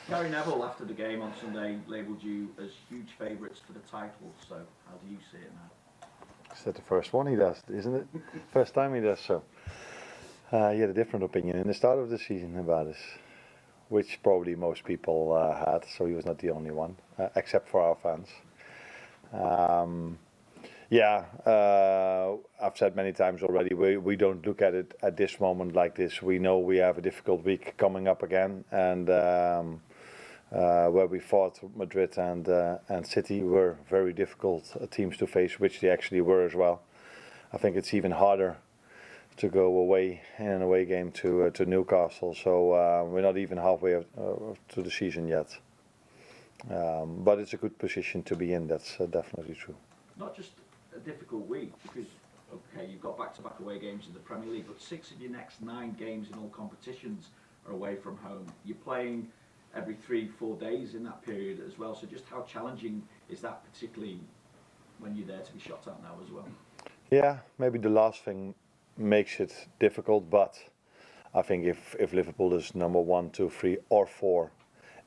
Gary Neville, after the game on Sunday, labelled you as huge favourites for the title. So, how do you see it now? Is that the first one he does, isn't it? First time he does so. He had a different opinion in the start of the season about us, which probably most people had, so he was not the only one, except for our fans. I've said many times already, we don't look at it at this moment like this. We know we have a difficult week coming up again, and where we fought Madrid and City were very difficult teams to face, which they actually were as well. I think it's even harder to go away in an away game to Newcastle, so we're not even halfway to the season yet. But it's a good position to be in, that's definitely true. Not just a difficult week, because, okay, you've got back-to-back away games in the Premier League, but 6 of your next 9 games in all competitions are away from home. You're playing every 3-4 days in that period as well, so just how challenging is that, particularly when you're there to be shot at now as well? Yeah, maybe the last thing makes it difficult, but I think if Liverpool is number 1, 2, 3 or 4,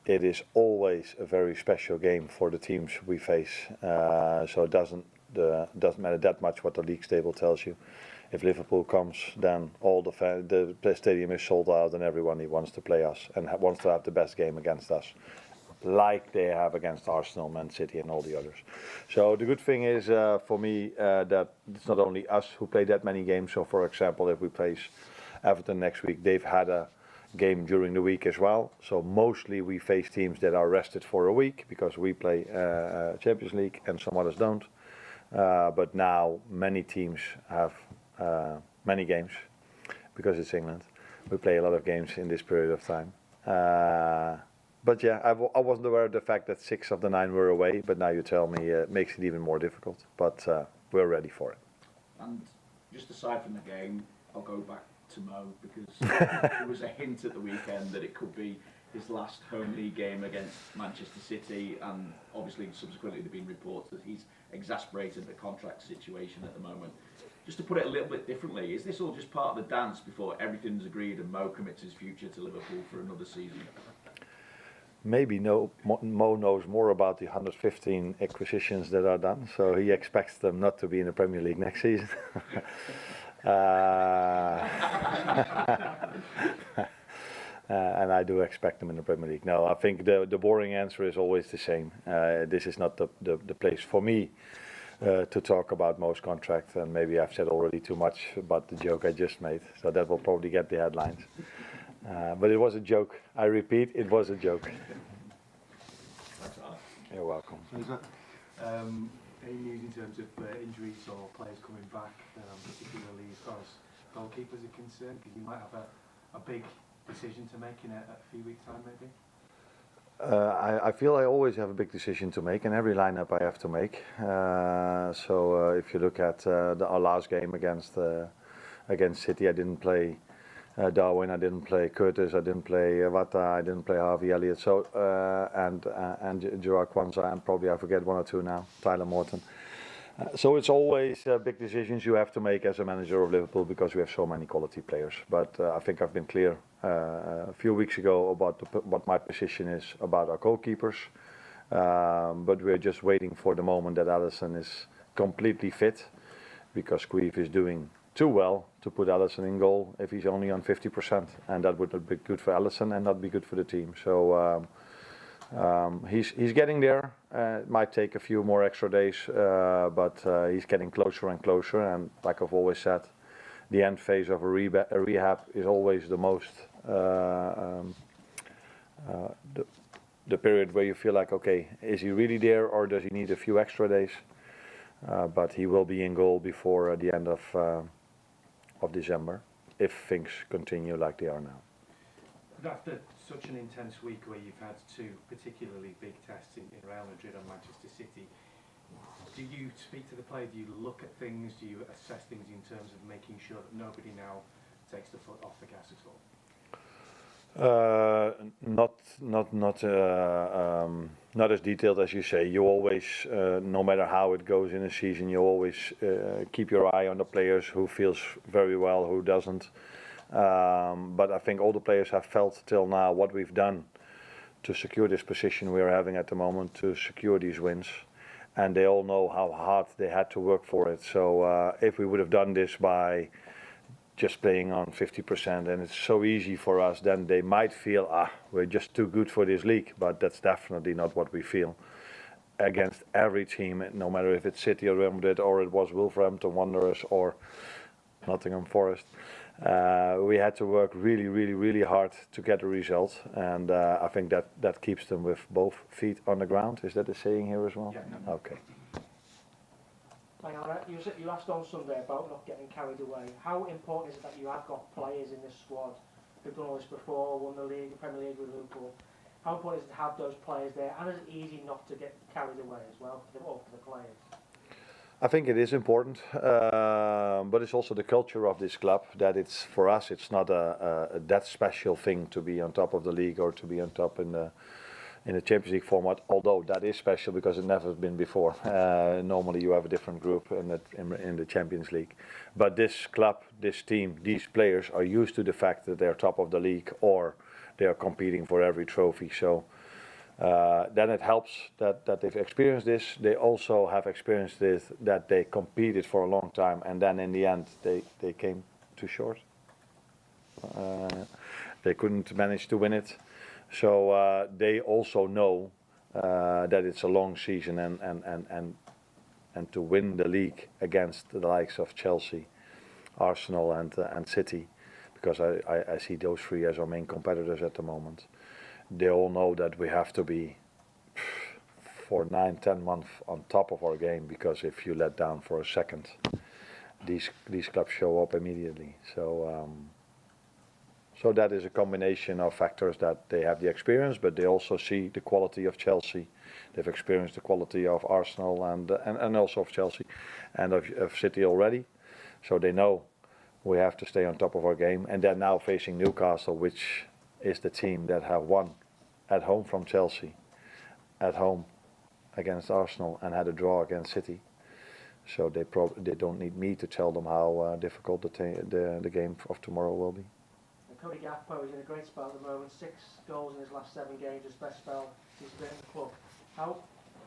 it is always a very special game for the teams we face. So it doesn't matter that much what the league table tells you. If Liverpool comes, then all the stadium is sold out, and everyone wants to play us and wants to have the best game against us, like they have against Arsenal, Man City, and all the others. So the good thing is for me that it's not only us who play that many games. So for example, if we face Everton next week, they've had a game during the week as well. So mostly we face teams that are rested for a week because we play Champions League and some others don't. But now many teams have many games because it's England. We play a lot of games in this period of time. But yeah, I wasn't aware of the fact that 6 of the 9 were away, but now you tell me it makes it even more difficult. But we're ready for it. And just aside from the game, I'll go back to Mo, because there was a hint at the weekend that it could be his last home league game against Manchester City, and obviously subsequently there have been reports that he's exasperated the contract situation at the moment. Just to put it a little bit differently, is this all just part of the dance before everything's agreed and Mo commits his future to Liverpool for another season? Maybe Mo knows more about the 115 acquisitions that are done, so he expects them not to be in the Premier League next season. And I do expect them in the Premier League. No, I think the boring answer is always the same. This is not the place for me to talk about Mo's contract, and maybe I've said already too much about the joke I just made, so that will probably get the headlines. But it was a joke. I repeat, it was a joke. Thanks, Arne. You're welcome. So is that any news in terms of injuries or players coming back, particularly as far as goalkeepers are concerned? Because you might have a big decision to make in a few weeks' time, maybe? I feel I always have a big decision to make in every lineup I have to make. So if you look at our last game against City, I didn't play Darwin, I didn't play Curtis, I didn't play Wata, I didn't play Harvey Elliott, so and Gerard Kwanzaa, and probably I forget 1 or 2 now, Tyler Morton. So it's always big decisions you have to make as a manager of Liverpool, because we have so many quality players. But I think I've been clear a few weeks ago about what my position is about our goalkeepers. But we're just waiting for the moment that Alisson is completely fit, because Cruyff is doing too well to put Alisson in goal if he's only on 50%, and that would not be good for Alisson and not be good for the team. So he's getting there. It might take a few more extra days, but he's getting closer and closer. And like I've always said, the end phase of a rehab is always the most the period where you feel like, okay, is he really there, or does he need a few extra days? But he will be in goal before the end of December, if things continue like they are now. After such an intense week where you've had 2 particularly big tests in Real Madrid and Manchester City, do you speak to the player? Do you look at things? Do you assess things in terms of making sure that nobody now takes the foot off the gas at all? Not as detailed as you say. You always, no matter how it goes in a season, you always keep your eye on the players, who feels very well, who doesn't. But I think all the players have felt till now what we've done to secure this position we are having at the moment, to secure these wins. And they all know how hard they had to work for it. So if we would have done this by just playing on 50% and it's so easy for us, then they might feel, we're just too good for this league. But that's definitely not what we feel. Against every team, no matter if it's City or Real Madrid or it was Wolverhampton Wanderers or Nottingham Forest, we had to work really, really, really hard to get a result, and I think that keeps them with both feet on the ground. Is that the saying here as well? Yeah, no. Okay. You asked on Sunday about not getting carried away. How important is it that you have got players in this squad who've done all this before, won the league, the Premier League with Liverpool? How important is it to have those players there, and is it easy not to get carried away as well for the players? I think it is important, but it's also the culture of this club that it's, for us, it's not a that special thing to be on top of the league or to be on top in the Champions League format, although that is special because it never been before. Normally you have a different group in the Champions League. But this club, this team, these players are used to the fact that they're top of the league or they are competing for every trophy. So then it helps that they've experienced this. They also have experienced this, that they competed for a long time and then in the end they came too short. They couldn't manage to win it. So they also know that it's a long season and to win the league against the likes of Chelsea, Arsenal and City, because I see those three as our main competitors at the moment. They all know that we have to be for 9-10 months on top of our game, because if you let down for a second, these clubs show up immediately. So that is a combination of factors that they have the experience, but they also see the quality of Chelsea. They've experienced the quality of Arsenal and also of Chelsea and of City already. So they know we have to stay on top of our game. And they're now facing Newcastle, which is the team that have won at home from Chelsea, at home against Arsenal, and had a draw against City. So they don't need me to tell them how difficult the game of tomorrow will be. Cody Gakpo is in a great spell at the moment, 6 goals in his last 7 games, his best spell since he's been in the club. How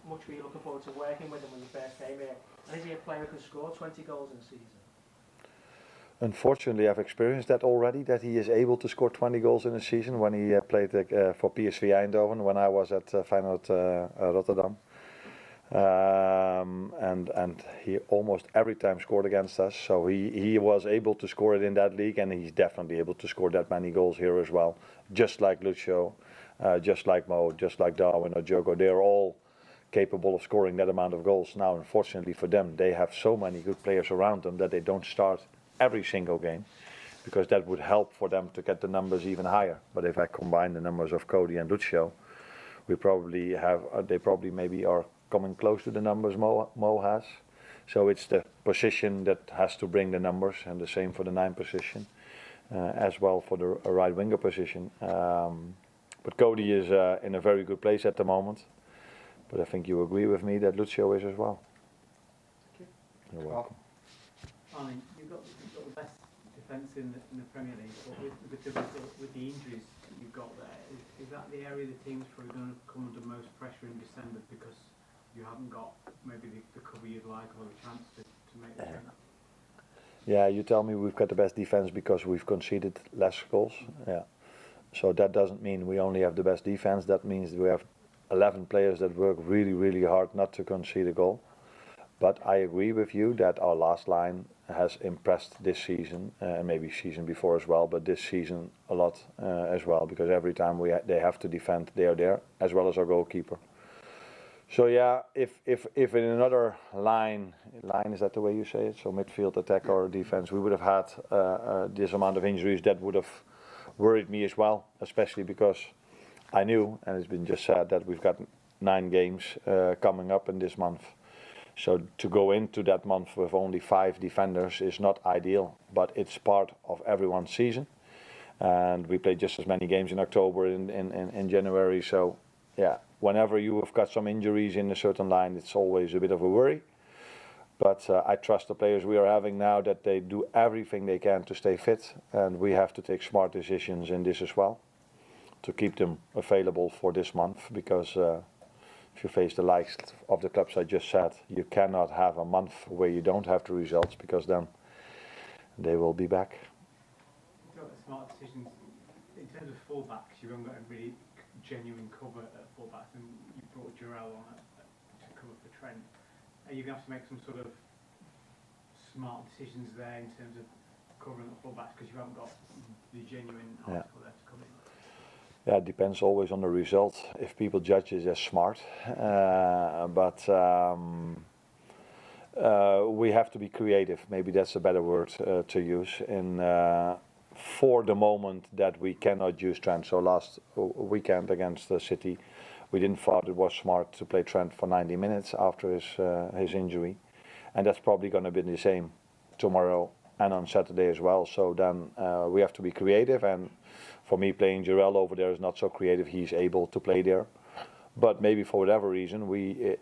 much were you looking forward to working with him when you first came here? And is he a player who can score 20 goals in a season? Unfortunately, I've experienced that already, that he is able to score 20 goals in a season when he played for PSV Eindhoven, when I was at Feyenoord Rotterdam. And he almost every time scored against us, so he was able to score it in that league, and he's definitely able to score that many goals here as well, just like Lucio, just like Mo, just like Darwin or Diogo. They're all capable of scoring that amount of goals. Now unfortunately for them, they have so many good players around them that they don't start every single game, because that would help for them to get the numbers even higher. But if I combine the numbers of Cody and Lucio, we probably have they probably maybe are coming close to the numbers Mo has. So it's the position that has to bring the numbers, and the same for the 9 position, as well for the right winger position. But Cody is in a very good place at the moment. But I think you agree with me that Lucio is as well. Thank you. You're welcome. Arne, you've got the best defence in the Premier League, but with the injuries you've got there, is that the area the team's probably going to come under most pressure in December, because you haven't got maybe the cover you'd like or the chance to make the change? Yeah, you tell me we've got the best defense because we've conceded less goals. Yeah. So that doesn't mean we only have the best defense. That means we have 11 players that work really, really hard not to concede a goal. But I agree with you that our last line has impressed this season, and maybe season before as well, but this season a lot as well, because every time they have to defend, they are there, as well as our goalkeeper. So yeah, if in another line, is that the way you say it? So midfield, attack or defense, we would have had this amount of injuries, that would have worried me as well, especially because I knew, and it's been just said, that we've got 9 games coming up in this month. So to go into that month with only 5 defenders is not ideal, but it's part of everyone's season. And we play just as many games in October in January. So yeah, whenever you have got some injuries in a certain line, it's always a bit of a worry. But I trust the players we are having now that they do everything they can to stay fit. And we have to take smart decisions in this as well, to keep them available for this month, because if you face the likes of the clubs I just said, you cannot have a month where you don't have the results, because then they will be back. You've got smart decisions. In terms of fullbacks, you haven't got a really genuine cover at fullbacks, and you brought Jarrell on to cover for Trent. Are you going to have to make some sort of smart decisions there in terms of covering the fullbacks, because you haven't got the genuine article there to come in? Yeah, it depends always on the result. If people judge it as smart, but we have to be creative. Maybe that's a better word to use. For the moment that we cannot use Trent. So last weekend against the City, we didn't thought it was smart to play Trent for 90 minutes after his injury, and that's probably going to be the same tomorrow and on Saturday as well. So then we have to be creative, and for me, playing Jarrell over there is not so creative. He's able to play there, but maybe for whatever reason,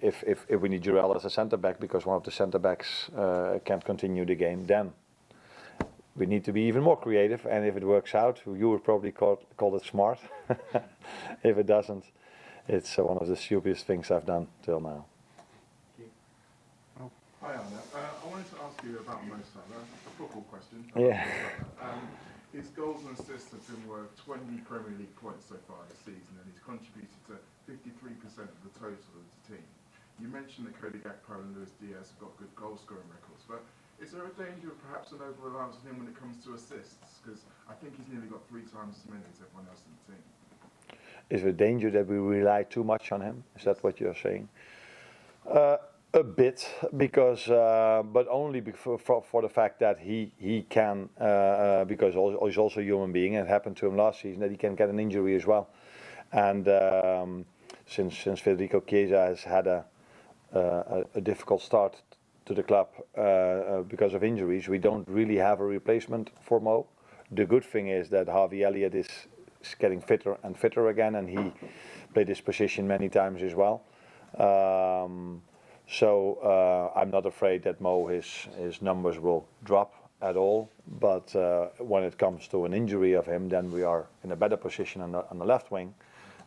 if we need Jarrell as a centre back because one of the centre backs can't continue the game, then we need to be even more creative. And if it works out, you would probably call it smart. If it doesn't, it's one of the stupidest things I've done till now. Hi Arne, I wanted to ask you about Mo Salah, a football question. Yeah. His goals and assists have been worth 20 Premier League points so far this season, and he's contributed to 53% of the total of the team. You mentioned that Cody Gakpo and Luis Diaz have got good goal scoring records, but is there a danger of perhaps an over-reliance on him when it comes to assists? Because I think he's nearly got 3 times as many as everyone else in the team. Is there a danger that we rely too much on him? Is that what you're saying? A bit, because but only for the fact that he can, because he's also a human being, and it happened to him last season that he can get an injury as well. And since Federico Chiesa has had a difficult start to the club because of injuries, we don't really have a replacement for Mo. The good thing is that Harvey Elliott is getting fitter and fitter again, and he played this position many times as well. So I'm not afraid that Mo, his numbers will drop at all. But when it comes to an injury of him, then we are in a better position on the left wing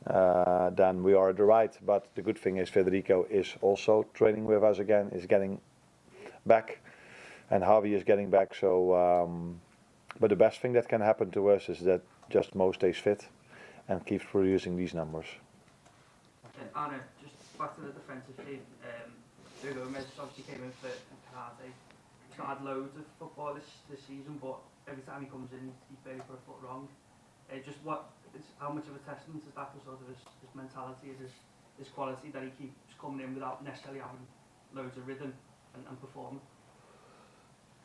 than we are at the right. But the good thing is Federico is also training with us again, is getting back, and Harvey is getting back. So, but the best thing that can happen to us is that just Mo stays fit and keeps producing these numbers. Arne, just back to the defensive team. Gomez obviously came in for Karate. He's not had loads of football this season, but every time he comes in, he's barely put a foot wrong. How much of a testament is that to sort of his mentality, his quality, that he keeps coming in without necessarily having loads of rhythm and performing?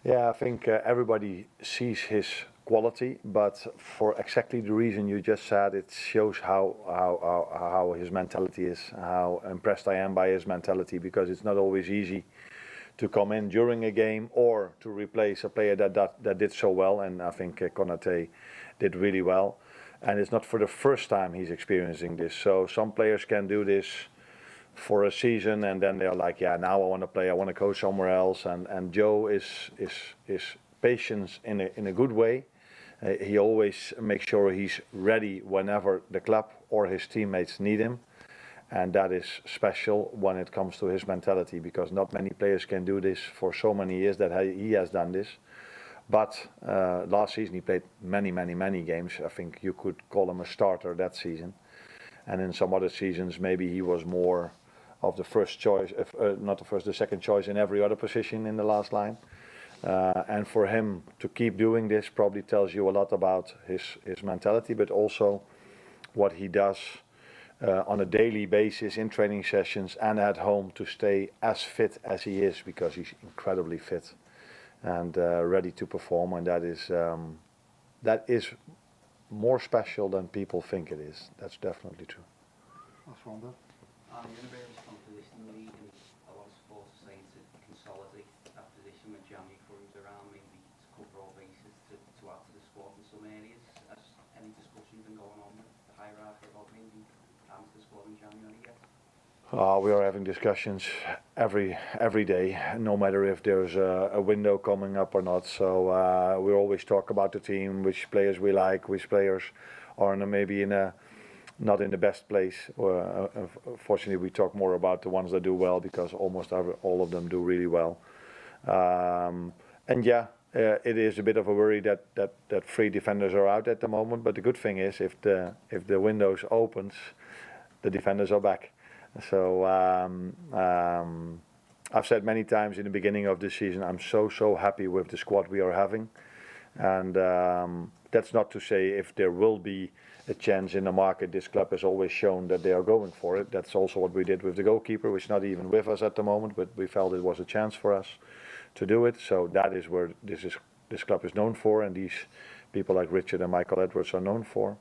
Yeah, I think everybody sees his quality, but for exactly the reason you just said, it shows how his mentality is, how impressed I am by his mentality, because it's not always easy to come in during a game or to replace a player that did so well, and I think Konate did really well. And it's not for the first time he's experiencing this. So some players can do this for a season, and then they're like, yeah, now I want to play, I want to go somewhere else. And Joe is patient in a good way. He always makes sure he's ready whenever the club or his teammates need him, and that is special when it comes to his mentality, because not many players can do this for so many years that he has done this. But last season he played many games. I think you could call him a starter that season, and in some other seasons maybe he was more of the first choice, the second choice in every other position in the last line. And for him to keep doing this probably tells you a lot about his mentality, but also what he does on a daily basis in training sessions and at home to stay as fit as he is, because he's incredibly fit and ready to perform, and that is more special than people think it is. That's definitely true. That's wonderful. You're in a very strong position in the league, and a lot of supporters are saying to consolidate that position when Jamie comes around, maybe to cover all bases, to add to the squad in some areas. Has any discussion been going on with the hierarchy about maybe adding to the squad in January yet? We are having discussions every day, no matter if there's a window coming up or not. So we always talk about the team, which players we like, which players are maybe in a not in the best place. Fortunately, we talk more about the ones that do well because almost all of them do really well. And yeah, it is a bit of a worry that 3 defenders are out at the moment. But the good thing is, if the window opens, the defenders are back. So I've said many times in the beginning of this season, I'm so happy with the squad we are having, and that's not to say if there will be a chance in the market. This club has always shown that they are going for it. That's also what we did with the goalkeeper, which is not even with us at the moment, but we felt it was a chance for us to do it. So that is where this club is known for, and these people like Richard and Michael Edwards are known for.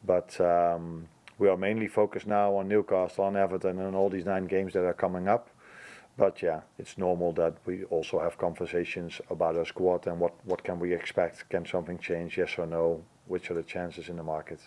But we are mainly focused now on Newcastle, on Everton, and all these 9 games that are coming up. But yeah, it's normal that we also have conversations about our squad and what can we expect. Can something change? Yes or no? Which are the chances in the market?